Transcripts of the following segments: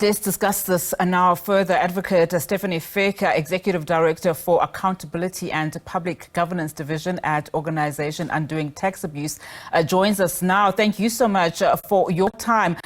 Let's discuss this now further. Advocate Stefanie Fick, Executive Director for Accountability and Public Governance Division at Organisation Undoing Tax Abuse, joins us now. Thank you so much for your time.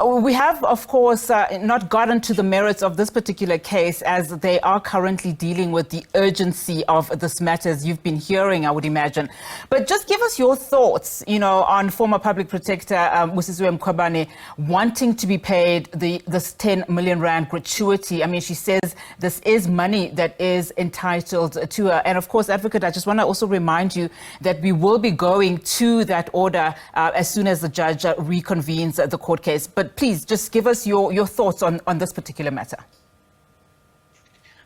We have, of course, not gotten to the merits of this particular case as they are currently dealing with the urgency of this matter, as you've been hearing, I would imagine. But just give us your thoughts, on former Public Protector Mkhwebane wanting to be paid this 10 million rand gratuity. I mean, she says this is money that is entitled to her. And of course, Advocate, I just want to also remind you that we will be going to that order as soon as the judge reconvenes the court case. But please, just give us your thoughts on this particular matter.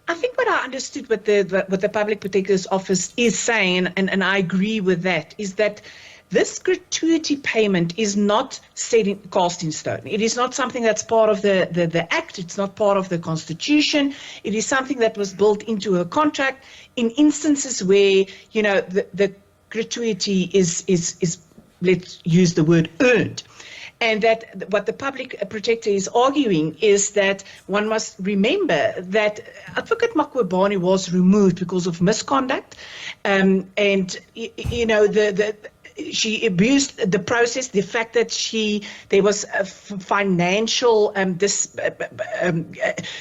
I think what I understood what the Public Protector's Office is saying, and I agree with that, is that this gratuity payment is not cast in stone. It is not something that's part of the Act. It's not part of the Constitution. It is something that was built into a contract in instances where, the gratuity is let's use the word earned. And that what the Public Protector is arguing is that one must remember that Advocate Mkhwebane was removed because of misconduct, she abused the process, the fact that there was a financial,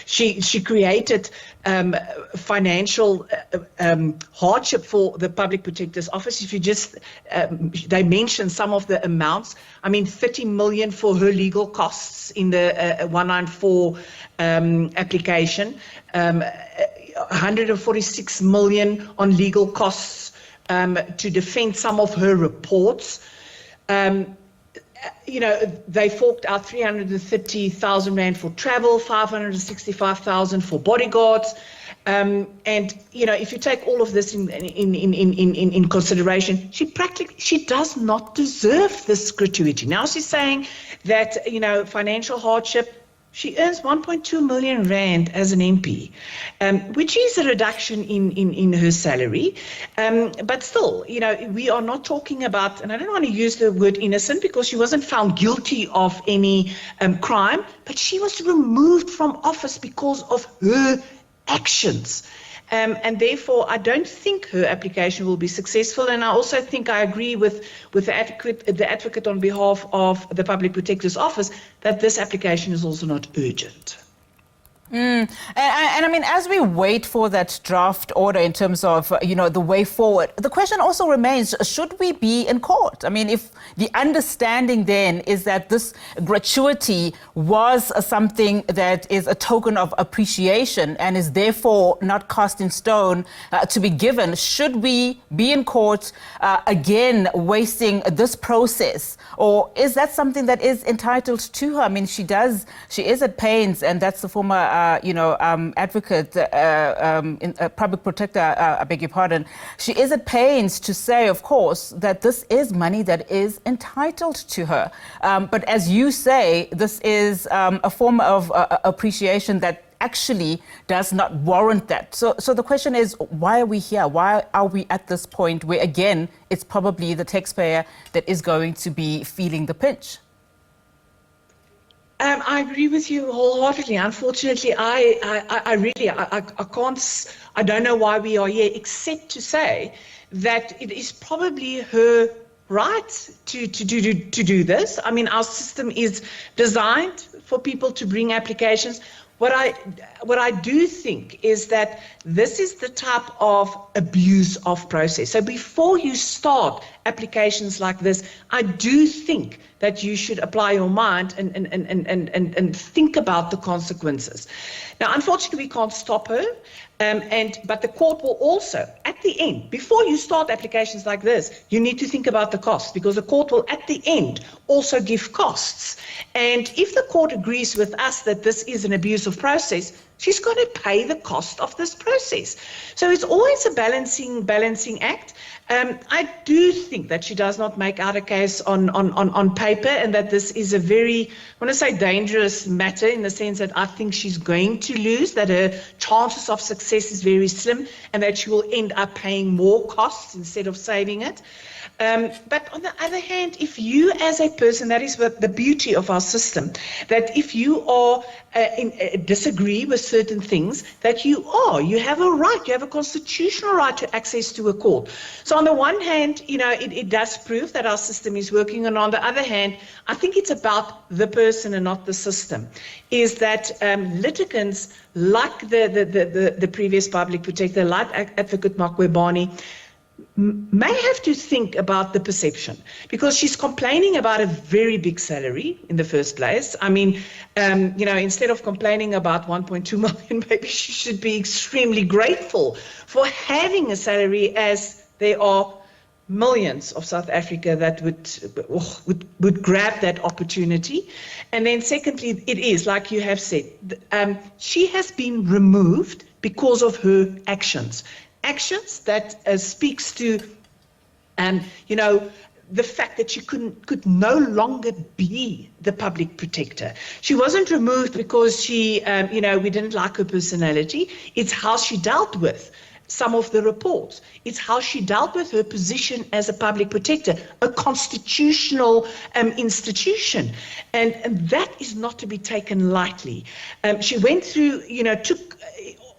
she created financial hardship for the Public Protector's Office. If you just, they mentioned some of the amounts. I mean, 30 million for her legal costs in the 194 application, 146 million on legal costs to defend some of her reports. They forked out 330,000 rand for travel, 565,000 for bodyguards. If you take all of this in consideration, she does not deserve this gratuity. Now she's saying that, financial hardship. She earns 1.2 million rand as an MP, which is a reduction in her salary. But still, we are not talking about, and I don't want to use the word innocent because she wasn't found guilty of any crime, but she was removed from office because of her actions. And therefore, I don't think her application will be successful. And I also think I agree with the advocate on behalf of the Public Protector's Office that this application is also not urgent. And I mean, as we wait for that draft order in terms of, the way forward, the question also remains, should we be in court? I mean, if the understanding then is that this gratuity was something that is a token of appreciation and is therefore not cast in stone to be given, should we be in court again wasting this process? Or is that something that is entitled to her? I mean, she is at pains, and that's the former advocate, Public Protector, I beg your pardon. She is at pains to say, of course, that this is money that is entitled to her. But as you say, this is a form of appreciation that actually does not warrant that. So the question is, why are we here? Why are we at this point where, again, it's probably the taxpayer that is going to be feeling the pinch? I agree with you wholeheartedly. Unfortunately, I don't know why we are here, except to say that it is probably her right to do this. I mean, our system is designed for people to bring applications. What I do think is that this is the type of abuse of process. So before you start applications like this, I do think that you should apply your mind and think about the consequences. Now, unfortunately, we can't stop her, but the court will also, at the end, before you start applications like this, you need to think about the costs, because the court will, at the end, also give costs. And if the court agrees with us that this is an abuse of process, she's going to pay the cost of this process. So it's always a balancing act. I do think that she does not make out a case on paper, and that this is a very, I want to say, dangerous matter, in the sense that I think she's going to lose, that her chances of success is very slim, and that she will end up paying more costs instead of saving it. But on the other hand, if you as a person, that is the beauty of our system, that if you are disagree with certain things, that you have a right, you have a constitutional right to access to a court. So on the one hand, it does prove that our system is working, and on the other hand, I think it's about the person and not the system, is that litigants like the previous public protector, like Advocate Mkhwebane, may have to think about the perception, because she's complaining about a very big salary in the first place. I mean, instead of complaining about 1.2 million, maybe she should be extremely grateful for having a salary, as there are millions of South Africa that would grab that opportunity. And then secondly, it is, like you have said, she has been removed because of her actions that speaks to, the fact that she could no longer be the public protector. She wasn't removed because she, we didn't like her personality. It's how she dealt with some of the reports. It's how she dealt with her position as a public protector, a constitutional institution. And that is not to be taken lightly. She went through, took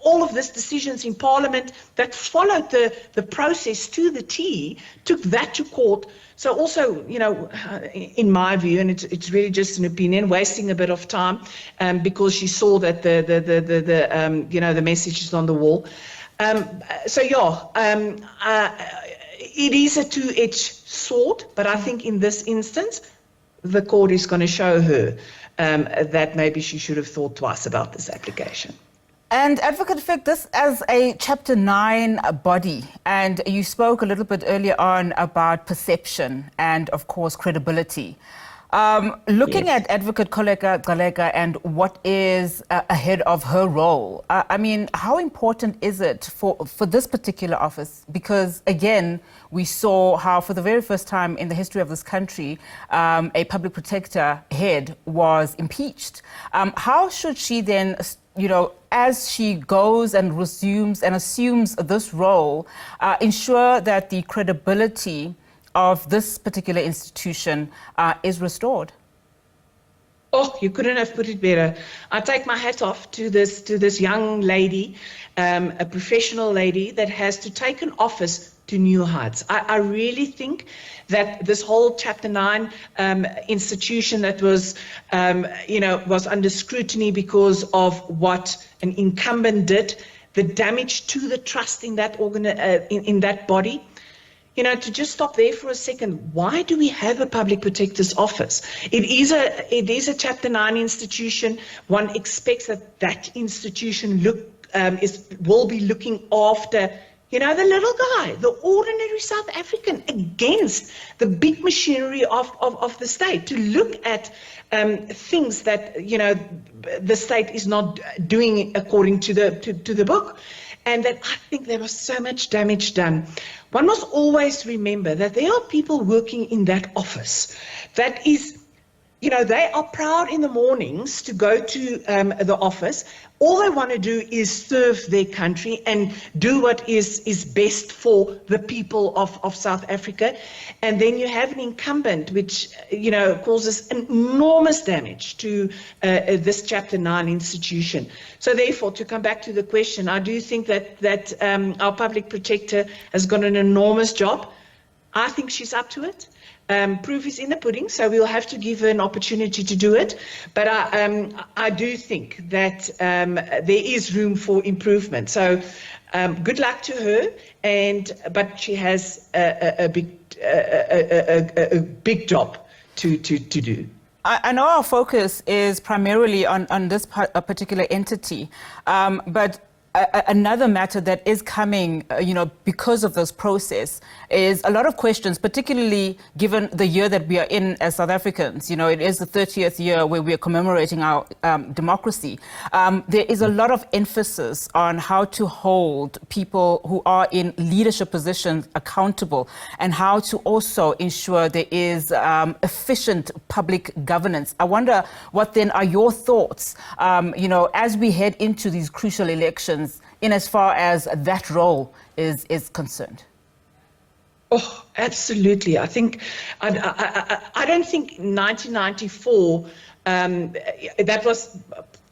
all of these decisions in Parliament that followed the process to the T, took that to court. So also, in my view, and it's really just an opinion, wasting a bit of time because she saw that the message is on the wall. It is a two-edged sword, but I think in this instance, the court is going to show her that maybe she should have thought twice about this application. And Advocate Fick, this as a Chapter 9 body, and you spoke a little bit earlier on about perception and, of course, credibility. Looking Yes. at Advocate Koleka and what is ahead of her role, I mean, how important is it for this particular office? Because, again, we saw how for the very first time in the history of this country, a public protector head was impeached. How should she then, as she goes and resumes and assumes this role, ensure that the credibility of this particular institution is restored? Oh, you couldn't have put it better. I take my hat off to this young lady, a professional lady that has to take an office to new heights. I really think that this whole Chapter 9 institution that was, was under scrutiny because of what an incumbent did, the damage to the trust in that in that body. To just stop there for a second, why do we have a public protector's office? It is a Chapter 9 institution. One expects that institution will be looking after, the little guy, the ordinary South African, against the big machinery of the state, to look at things that, the state is not doing according to the book. And that I think there was so much damage done. One must always remember that there are people working in that office that is, they are proud in the mornings to go to the office. All they want to do is serve their country and do what is best for the people of South Africa. And then you have an incumbent which, causes enormous damage to this Chapter 9 institution. So therefore, to come back to the question, I do think that our public protector has got an enormous job. I think she's up to it. Proof is in the pudding, so we'll have to give her an opportunity to do it. But I do think that there is room for improvement. So good luck to her, but she has a big job to do. I know our focus is primarily on this particular entity, but another matter that is coming, because of this process, is a lot of questions, particularly given the year that we are in as South Africans. It is the 30th year where we are commemorating our democracy. There is a lot of emphasis on how to hold people who are in leadership positions accountable, and how to also ensure there is efficient public governance. I wonder what then are your thoughts, as we head into these crucial elections, in as far as that role is concerned? Oh, absolutely. I think I don't think 1994 that was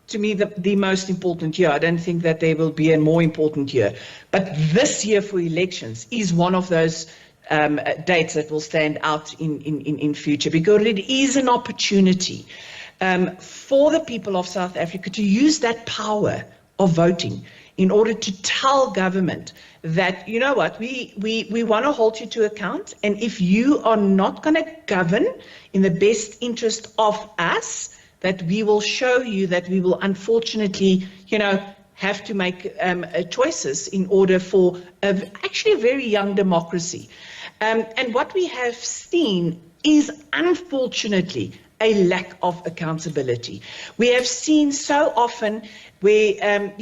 to me, the most important year. I don't think that there will be a more important year. But this year for elections is one of those dates that will stand out in future, because it is an opportunity for the people of South Africa to use that power of voting in order to tell government that, you know what, we want to hold you to account, and if you are not going to govern in the best interest of us, that we will show you that we will unfortunately, have to make choices in order for actually a very young democracy. And what we have seen is, unfortunately, a lack of accountability. We have seen so often where,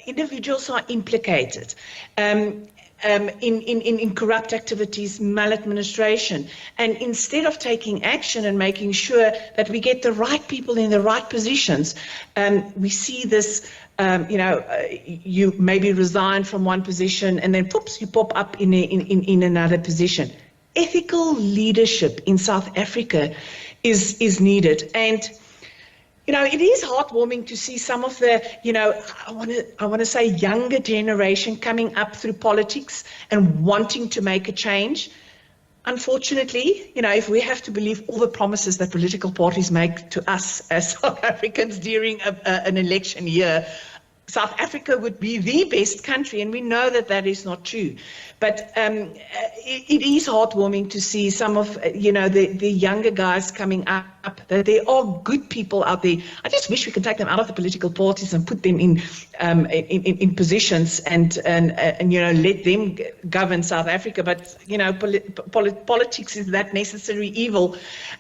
individuals are implicated in corrupt activities, maladministration, and instead of taking action and making sure that we get the right people in the right positions, we see this, you maybe resign from one position and then poops, you pop up in another position. Ethical leadership in South Africa is needed. And it is heartwarming to see some of the, I want to say younger generation coming up through politics and wanting to make a change. Unfortunately, if we have to believe all the promises that political parties make to us as South Africans during an election year, South Africa would be the best country, and we know that that is not true. But it is heartwarming to see some of the younger guys coming up. That there are good people out there. I just wish we could take them out of the political parties and put them in positions and let them govern South Africa. But politics is that necessary evil.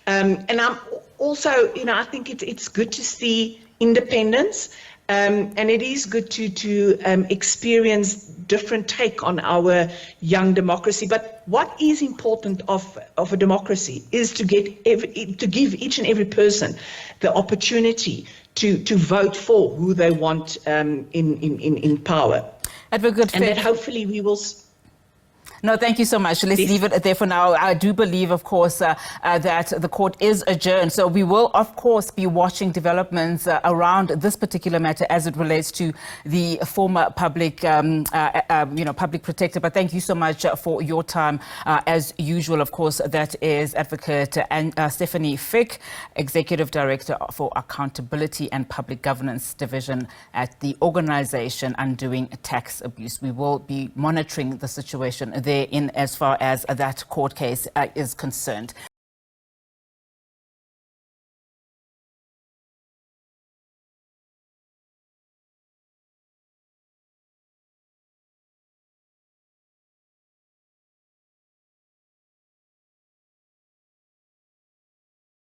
And I'm also I think it's good to see independence. And it is good to experience different take on our young democracy. But what is important of a democracy is to give each and every person the opportunity to vote for who they want in power. Advocate Fick. And that hopefully we will. No, thank you so much. Let's leave it there for now. I do believe, of course, that the court is adjourned. So we will, of course, be watching developments around this particular matter as it relates to the former public, public protector. But thank you so much for your time. As usual, of course, that is Advocate Stefanie Fick, Executive Director for Accountability and Public Governance Division at the organization Undoing Tax Abuse. We will be monitoring the situation there in as far as that court case is concerned.